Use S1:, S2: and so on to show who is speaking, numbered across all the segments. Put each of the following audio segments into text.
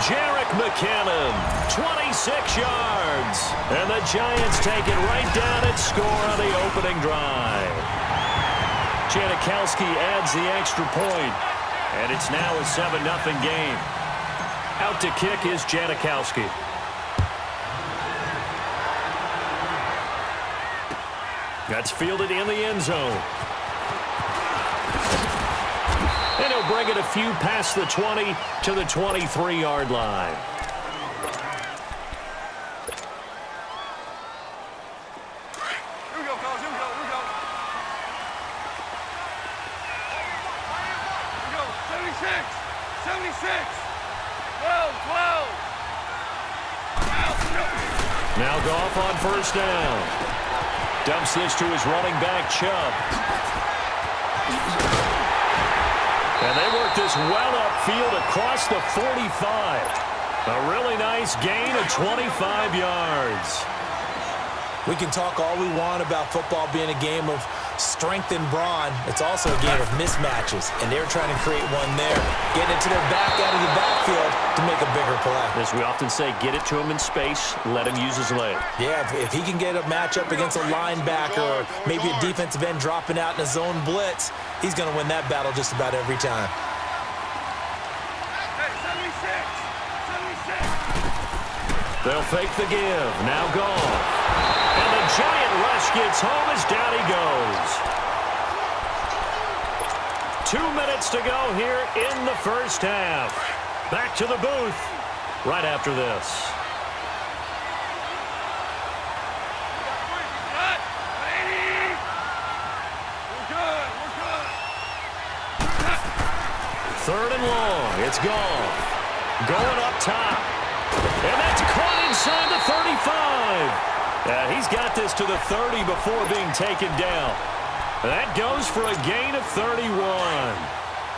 S1: Jerick McKinnon, 26 yards. And the Giants take it right down and score on the opening drive. Janikowski adds the extra point, and it's now a 7-0 game. Out to kick is Janikowski. That's fielded in the end zone. And he'll bring it a few past the 20 to the 23-yard line.
S2: Here we go, fellas. Here we go. Here we go. Here we go. 76. 76. 12. 12.
S1: Now Goff on first down. Dumps this to his running back, Chubb. And they work this well upfield across the 45. A really nice gain of 25 yards.
S3: We can talk all we want about football being a game of strength and brawn. It's also a game of mismatches, and they're trying to create one there. Getting it to their back out of the backfield to make a bigger play.
S1: As we often say, get it to him in space, let him use his leg.
S3: Yeah, if he can get a matchup against a linebacker or maybe a defensive end dropping out in a zone blitz, he's going to win that battle just about every time.
S2: Hey, 76. 76.
S1: They'll fake the give. Now gone. And the Giant rush gets home as down he goes. 2 minutes to go here in the first half. Back to the booth right after this.
S2: Cut. 80. We're good. We're good.
S1: Third and long. It's gone. Going up top. And that's caught inside the 35. He's got this to the 30 before being taken down. That goes for a gain of 31.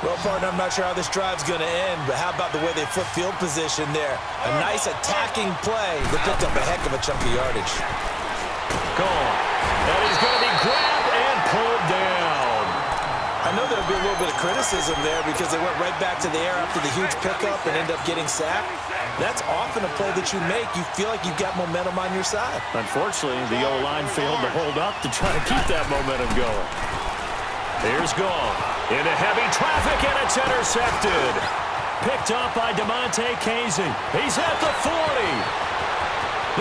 S3: Well, partner, I'm not sure how this drive's going to end, but how about the way they flip field position there? A nice attacking play that picked up a heck of a chunk of yardage.
S1: Gone. And he's going to be grabbed and pulled down.
S3: I know there'll be a little bit of criticism there because they went right back to the air after the huge pickup and ended up getting sacked. That's often a play that you make. You feel like you've got momentum on your side.
S1: Unfortunately, the O-line failed to hold up to try to keep that momentum going. Here's Gone. Into heavy traffic, and it's intercepted. Picked up by DeMonte Casey. He's at the 40.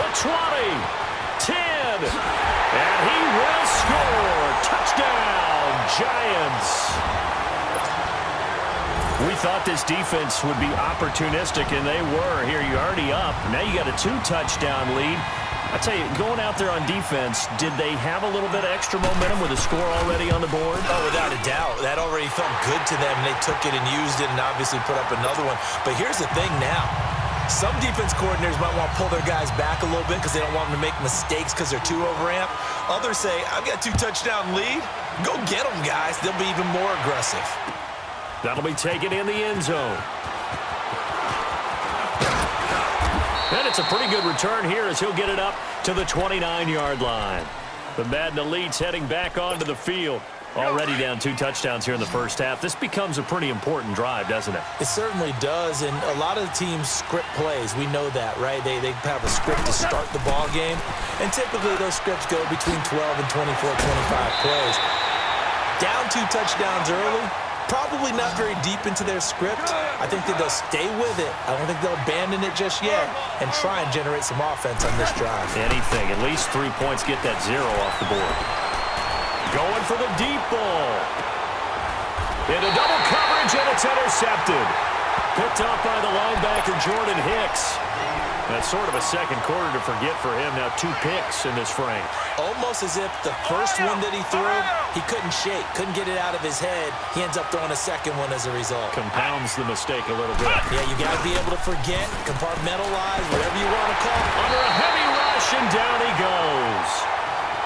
S1: The 20. 10. And he will score. Touchdown, Giants. We thought this defense would be opportunistic, and they were. Here, you're already up. Now you got a 2-touchdown lead. I tell you, going out there on defense, did they have a little bit of extra momentum with a score already on the board?
S3: Oh, without a doubt. That already felt good to them. They took it and used it and obviously put up another one. But here's the thing now. Some defense coordinators might want to pull their guys back a little bit because they don't want them to make mistakes because they're too overamped. Others say, I've got a 2-touchdown lead. Go get them, guys. They'll be even more aggressive.
S1: That'll be taken in the end zone. And it's a pretty good return here as he'll get it up to the 29-yard line. The Madden Elite's heading back onto the field. Already down 2 touchdowns here in the first half. This becomes a pretty important drive, doesn't it?
S3: It certainly does, and a lot of the teams script plays. We know that, right? They have a script to start the ball game, and typically those scripts go between 12 and 24, 25 plays. Down 2 touchdowns early, probably not very deep into their script. I think that they'll stay with it. I don't think they'll abandon it just yet and try and generate some offense on this drive.
S1: Anything. At least 3 points, get that 0 off the board. Going for the deep ball. Into double coverage, and it's intercepted. Picked up by the linebacker, Jordan Hicks. That's sort of a second quarter to forget for him. Now 2 picks in this frame.
S3: Almost as if the first one that he threw, he couldn't shake, couldn't get it out of his head. He ends up throwing a second one as a result.
S1: Compounds the mistake a little bit.
S3: Yeah, you got to be able to forget, compartmentalize, whatever you want to call it.
S1: Under a heavy rush, and down he goes.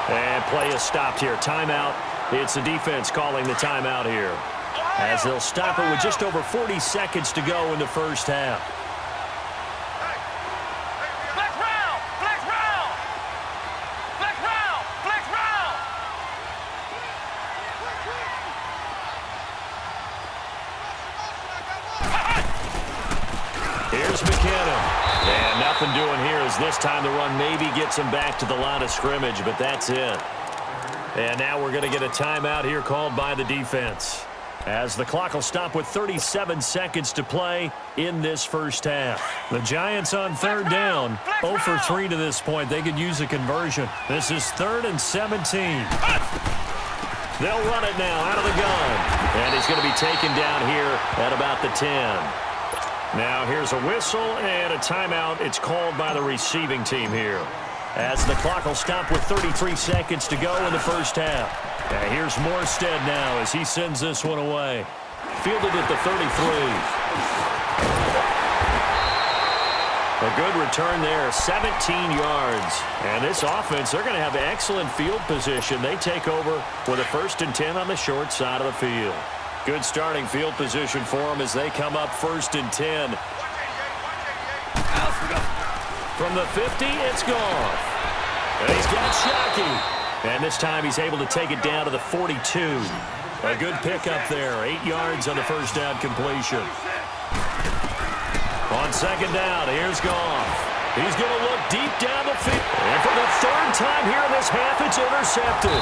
S1: And play is stopped here. Timeout. It's the defense calling the timeout here, as they'll stop it with just over 40 seconds to go in the first half. Here's McKinnon. And nothing doing here as this time the run maybe gets him back to the line of scrimmage, but that's it. And now we're going to get a timeout here called by the defense, as the clock will stop with 37 seconds to play in this first half. The Giants on third down, 0 for 3 to this point. They could use a conversion. This is 3rd and 17. They'll run it now out of the gun. And he's going to be taken down here at about the 10. Now here's a whistle and a timeout. It's called by the receiving team here, as the clock will stop with 33 seconds to go in the first half. And here's Morstead now as he sends this one away. Fielded at the 33. A good return there, 17 yards. And this offense, they're going to have excellent field position. They take over with a 1st and 10 on the short side of the field. Good starting field position for them as they come up 1st and 10. From the 50, it's gone. And he's got Shockey. And this time he's able to take it down to the 42. A good pickup there. 8 yards on the first down completion. On second down, here's Goff. He's going to look deep down the field. And for the 3rd time here in this half, it's intercepted.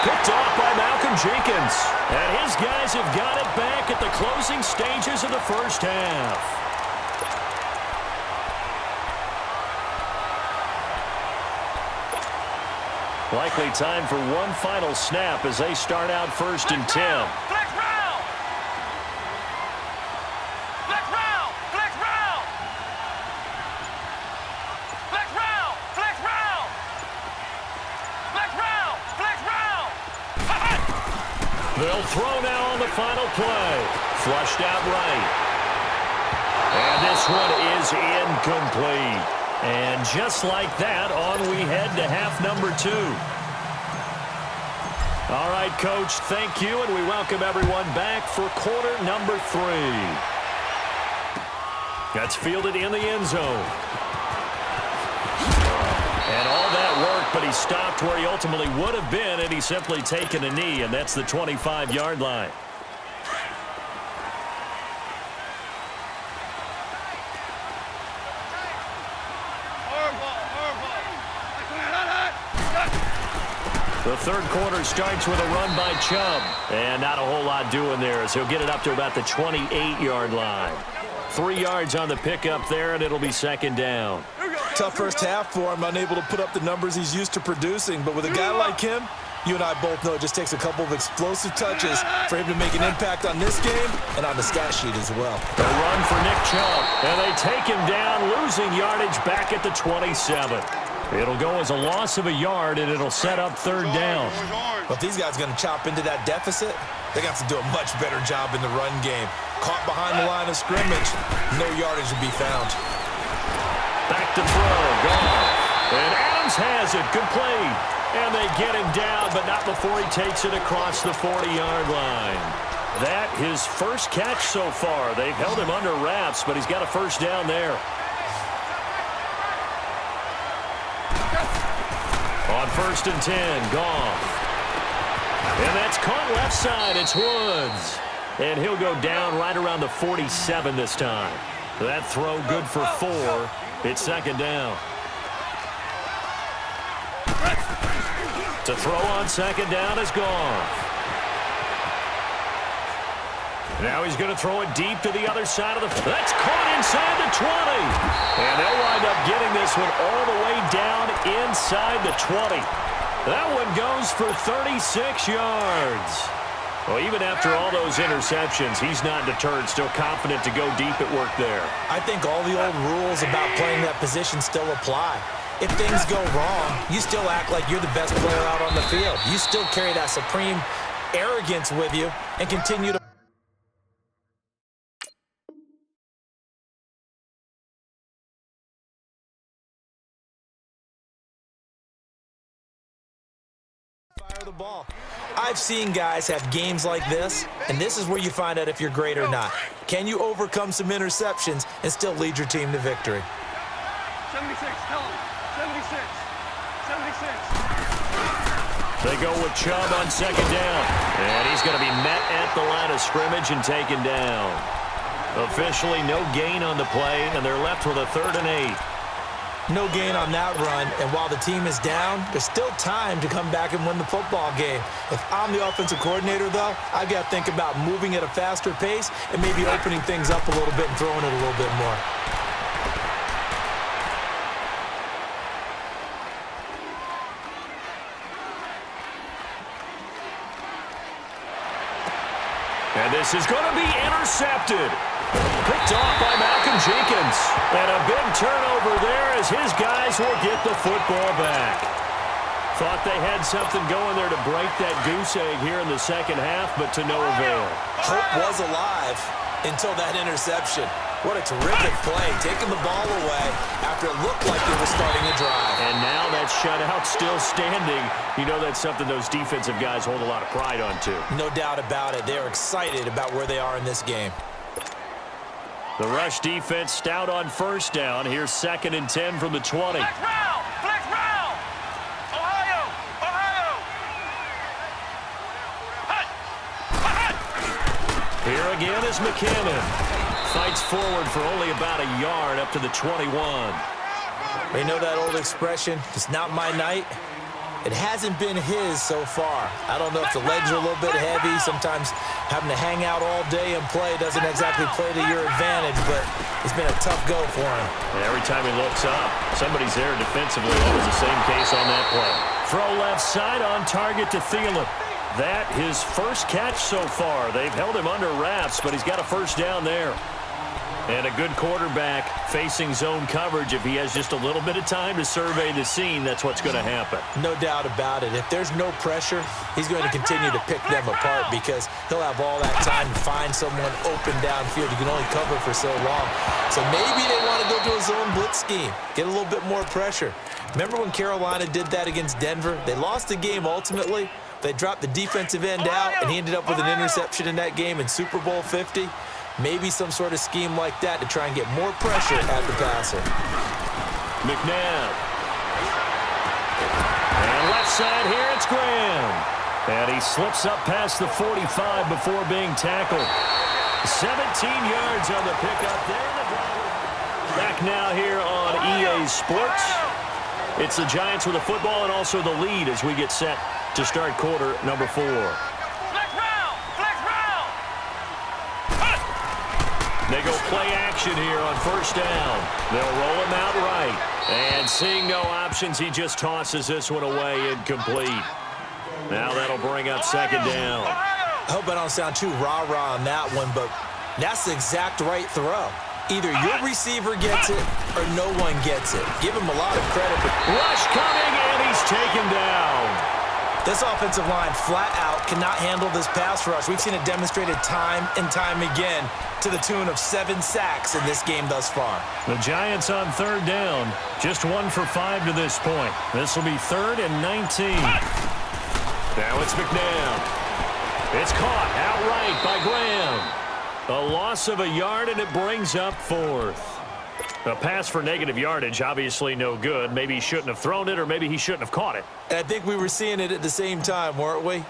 S1: Picked off by Malcolm Jenkins. And his guys have got it back at the closing stages of the first half. Likely time for one final snap as they start out 1st and 10. They'll throw now on the final play. Flushed out right. And this one is incomplete. And just like that, on we head to half number 2. All right, Coach, thank you, and we welcome everyone back for quarter number 3. That's fielded in the end zone. And all that work, but he stopped where he ultimately would have been, and he's simply taken a knee, and that's the 25-yard line. The third quarter starts with a run by Chubb, and not a whole lot doing there as he'll get it up to about the 28-yard line. 3 yards on the pickup there, and it'll be second down.
S3: Tough first half for him, unable to put up the numbers he's used to producing. But with a guy like him, you and I both know it just takes a couple of explosive touches for him to make an impact on this game and on the stat sheet as well.
S1: A run for Nick Chubb, and they take him down, losing yardage back at the 27. It'll go as a loss of a yard, and it'll set up third down.
S3: But if these guys are going to chop into that deficit, they got to do a much better job in the run game. Caught behind the line of scrimmage, no yardage to be found.
S1: Back to throw, gone. And Adams has it, complete. And they get him down, but not before he takes it across the 40-yard line. That his first catch so far. They've held him under wraps, but he's got a first down there. On 1st and 10, Goff. And that's caught left side. It's Woods. And he'll go down right around the 47 this time. That throw good for 4. It's second down. To throw on second down is Goff. Now he's going to throw it deep to the other side of the... That's caught inside the 20. And they'll wind up getting this one all the way down inside the 20. That one goes for 36 yards. Well, even after all those interceptions, he's not deterred, still confident to go deep at work there.
S3: I think all the old rules about playing that position still apply. If things go wrong, you still act like you're the best player out on the field. You still carry that supreme arrogance with you and continue to fire the ball. I've seen guys have games like this, and this is where you find out if you're great or not. Can you overcome some interceptions and still lead your team to victory?
S2: 76, tell him. 76. 76.
S1: They go with Chubb on second down. And he's going to be met at the line of scrimmage and taken down. Officially no gain on the play, and they're left with a 3rd and 8.
S3: No gain on that run, and while the team is down, there's still time to come back and win the football game. If I'm the offensive coordinator, though, I've got to think about moving at a faster pace and maybe opening things up a little bit and throwing it a little bit more.
S1: And this is going to be intercepted. Picked off by Malcolm Jenkins. And a big turnover there as his guys will get the football back. Thought they had something going there to break that goose egg here in the second half, but to no avail.
S3: Hope was alive until that interception. What a terrific play, taking the ball away after it looked like they were starting a drive.
S1: And now that shutout still standing. You know that's something those defensive guys hold a lot of pride on, too.
S3: No doubt about it. They're excited about where they are in this game.
S1: The rush defense stout on 1st down. Here's 2nd and 10 from the 20.
S2: Flex round! Flex round! Ohio! Ohio!
S1: Here again is McKinnon. Fights forward for only about a yard up to the 21.
S3: You know that old expression, it's not my night? It hasn't been his so far. I don't know if the legs are a little bit heavy. Sometimes having to hang out all day and play doesn't exactly play to your advantage, but it's been a tough go for him.
S1: And every time he looks up, somebody's there defensively. That was the same case on that play. Throw left side on target to Thielen. That his first catch so far. They've held him under wraps, but he's got a 1st down there. And a good quarterback facing zone coverage. If he has just a little bit of time to survey the scene, that's what's going to happen.
S3: No doubt about it. If there's no pressure, he's going to continue to pick them apart because he'll have all that time to find someone open downfield. You can only cover for so long. So maybe they want to go to a zone blitz scheme, get a little bit more pressure. Remember when Carolina did that against Denver? They lost the game ultimately. They dropped the defensive end out, and he ended up with an interception in that game in Super Bowl 50. Maybe some sort of scheme like that to try and get more pressure at the passer.
S1: McNabb. And left side here, it's Graham. And he slips up past the 45 before being tackled. 17 yards on the pickup there. Back now here on EA Sports. It's the Giants with the football and also the lead as we get set to start quarter number 4. They go play action here on 1st down. They'll roll him out right. And seeing no options, he just tosses this one away incomplete. Now that'll bring up 2nd down.
S3: I hope I don't sound too rah-rah on that one, but that's the exact right throw. Either your receiver gets it or no one gets it. Give him a lot of credit.
S1: Rush coming, and he's taken down.
S3: This offensive line flat out cannot handle this pass rush. We've seen it demonstrated time and time again to the tune of 7 sacks in this game thus far.
S1: The Giants on 3rd down, just 1 for 5 to this point. This will be 3rd and 19. Now it's McNabb. It's caught outright by Graham. A loss of a yard, and it brings up 4th. A pass for negative yardage, obviously no good. Maybe he shouldn't have thrown it, or maybe he shouldn't have caught it.
S3: And I think we were seeing it at the same time, weren't we?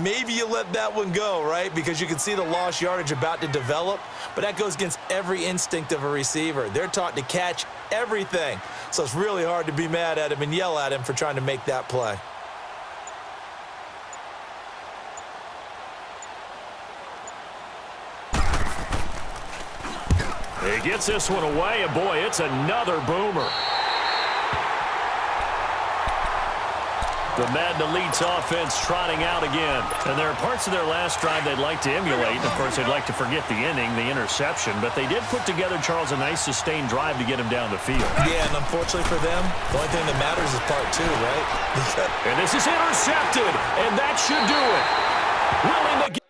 S3: Maybe you let that one go, right? Because you can see the lost yardage about to develop, but that goes against every instinct of a receiver. They're taught to catch everything. So it's really hard to be mad at him and yell at him for trying to make that play.
S1: He gets this one away, and boy, it's another boomer. The Madden Elite's offense trotting out again. And there are parts of their last drive they'd like to emulate. And, of course, they'd like to forget the inning, the interception. But they did put together, Charles, a nice sustained drive to get him down the field.
S3: Yeah, and unfortunately for them, the only thing that matters is part 2, right?
S1: And this is intercepted, and that should do it. Willing to